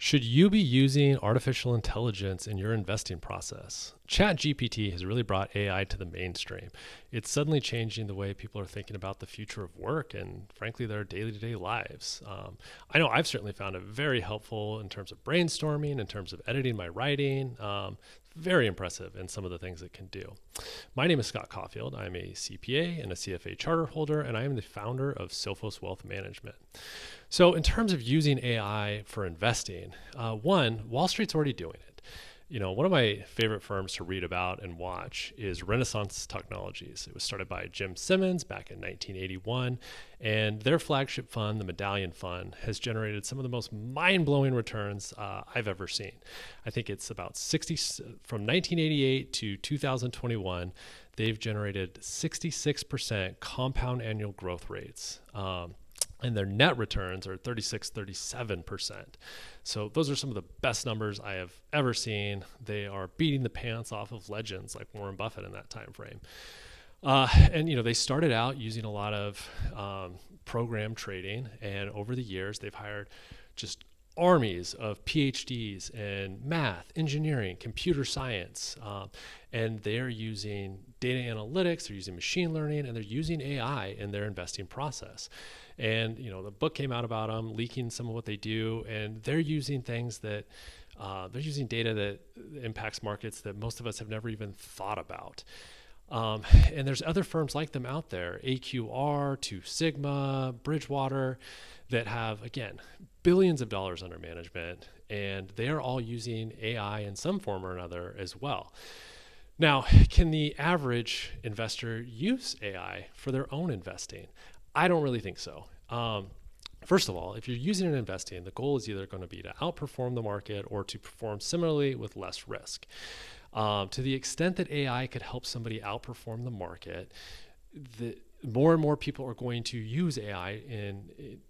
Should you be using artificial intelligence in your investing process? ChatGPT has really brought AI to the mainstream. It's suddenly changing the way people are thinking about the future of work and, frankly, their day-to-day lives. I know I've certainly found it very helpful in terms of brainstorming, in terms of editing my writing. Very impressive in some of the things it can do. My name is Scott Caufield. I'm a CPA and a CFA charter holder, and I am the founder of Sophos Wealth Management. So in terms of using AI for investing, one, Wall Street's already doing it. One of my favorite firms to read about and watch is Renaissance Technologies. It was started by Jim Simmons back in 1981, and their flagship fund, the Medallion Fund, has generated some of the most mind-blowing returns I've ever seen. I think it's about 60 from 1988 to 2021. They've generated 66% compound annual growth rates. And their net returns are 37%. So those are some of the best numbers I have ever seen. They are beating the pants off of legends like Warren Buffett in that time frame. And they started out using a lot of program trading, and over the years they've hired just armies of PhDs in math, engineering, computer science, and they're using data analytics, they're using machine learning, and they're using AI in their investing process. And the book came out about them, leaking some of what they do, and they're using things that they're using data that impacts markets that most of us have never even thought about. And there's other firms like them out there, AQR, Two Sigma, Bridgewater, that have, again, billions of dollars under management, and they are all using AI in some form or another as well. Now, can the average investor use AI for their own investing? I don't really think so. First of all, if you're using it in investing, the goal is either going to be to outperform the market or to perform similarly with less risk. To the extent that AI could help somebody outperform the market, more and more people are going to use AI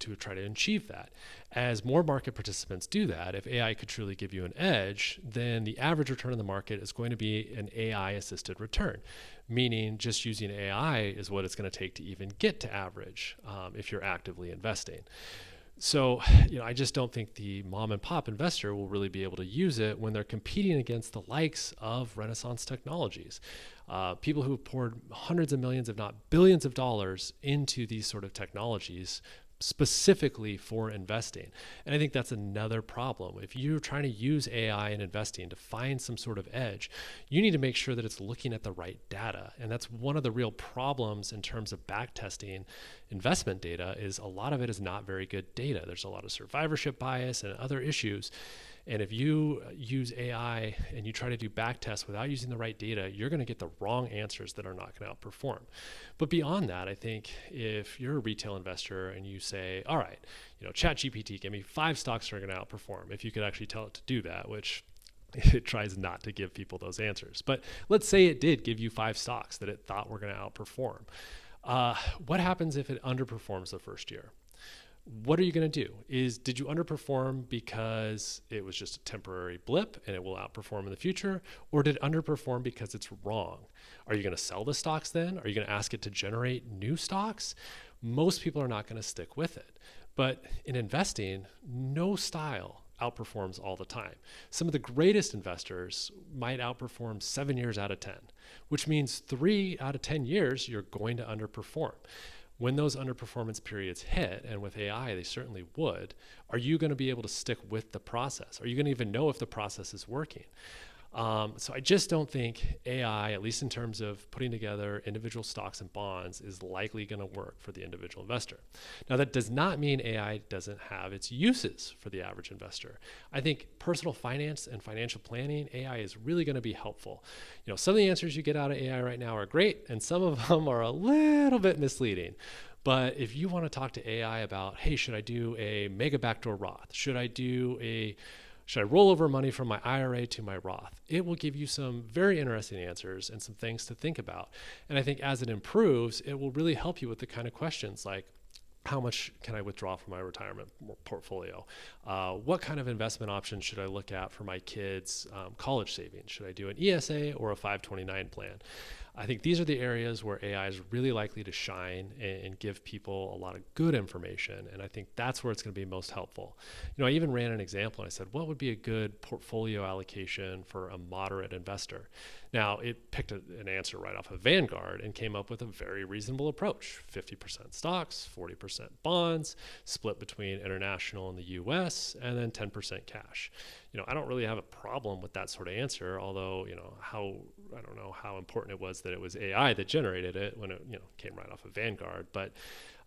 to try to achieve that. As more market participants do that, if AI could truly give you an edge, then the average return in the market is going to be an AI-assisted return, meaning just using AI is what it's going to take to even get to average if you're actively investing. So, I just don't think the mom and pop investor will really be able to use it when they're competing against the likes of Renaissance Technologies. People who have poured hundreds of millions, if not billions of dollars into these sort of technologies specifically for investing. And I think that's another problem. If you're trying to use AI in investing to find some sort of edge, you need to make sure that it's looking at the right data. And that's one of the real problems in terms of back testing investment data is a lot of it is not very good data. There's a lot of survivorship bias and other issues. And if you use AI and you try to do back tests without using the right data, you're going to get the wrong answers that are not going to outperform. But beyond that, I think if you're a retail investor and you say, all right, ChatGPT, give me 5 stocks that are going to outperform, if you could actually tell it to do that, which it tries not to give people those answers. But let's say it did give you 5 stocks that it thought were going to outperform. What happens if it underperforms the first year? What are you going to do? Did you underperform because it was just a temporary blip and it will outperform in the future? Or did it underperform because it's wrong? Are you going to sell the stocks then? Are you going to ask it to generate new stocks? Most people are not going to stick with it. But in investing, no style outperforms all the time. Some of the greatest investors might outperform 7 years out of 10, which means 3 out of 10 years you're going to underperform. When those underperformance periods hit, and with AI they certainly would, are you going to be able to stick with the process? Are you going to even know if the process is working? So I just don't think AI, at least in terms of putting together individual stocks and bonds, is likely going to work for the individual investor. Now, that does not mean AI doesn't have its uses for the average investor. I think personal finance and financial planning, AI is really going to be helpful. Some of the answers you get out of AI right now are great, and some of them are a little bit misleading. But if you want to talk to AI about, hey, should I do a mega backdoor Roth? Should I roll over money from my IRA to my Roth? It will give you some very interesting answers and some things to think about. And I think as it improves, it will really help you with the kind of questions like, how much can I withdraw from my retirement portfolio? What kind of investment options should I look at for my kids' college savings? Should I do an ESA or a 529 plan? I think these are the areas where AI is really likely to shine and give people a lot of good information. And I think that's where it's going to be most helpful. I even ran an example and I said, what would be a good portfolio allocation for a moderate investor? Now, it picked an answer right off of Vanguard and came up with a very reasonable approach: 50% stocks, 40% bonds, split between international and the US, and then 10% cash. I don't really have a problem with that sort of answer, although, I don't know how important it was that it was AI that generated it when it, came right off of Vanguard. But,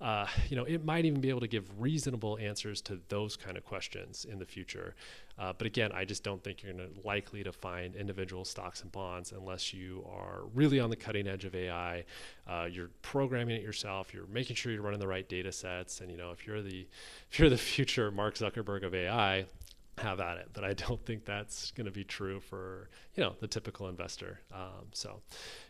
it might even be able to give reasonable answers to those kind of questions in the future. But again, I just don't think you're likely to find individual stocks and bonds unless you are really on the cutting edge of AI. You're programming it yourself. You're making sure you're running the right data sets. And, if you're the future Mark Zuckerberg of AI, have at it. But I don't think that's going to be true for, the typical investor. So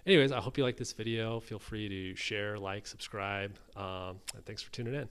anyways, I hope you like this video. Feel free to share, like, subscribe. And thanks for tuning in.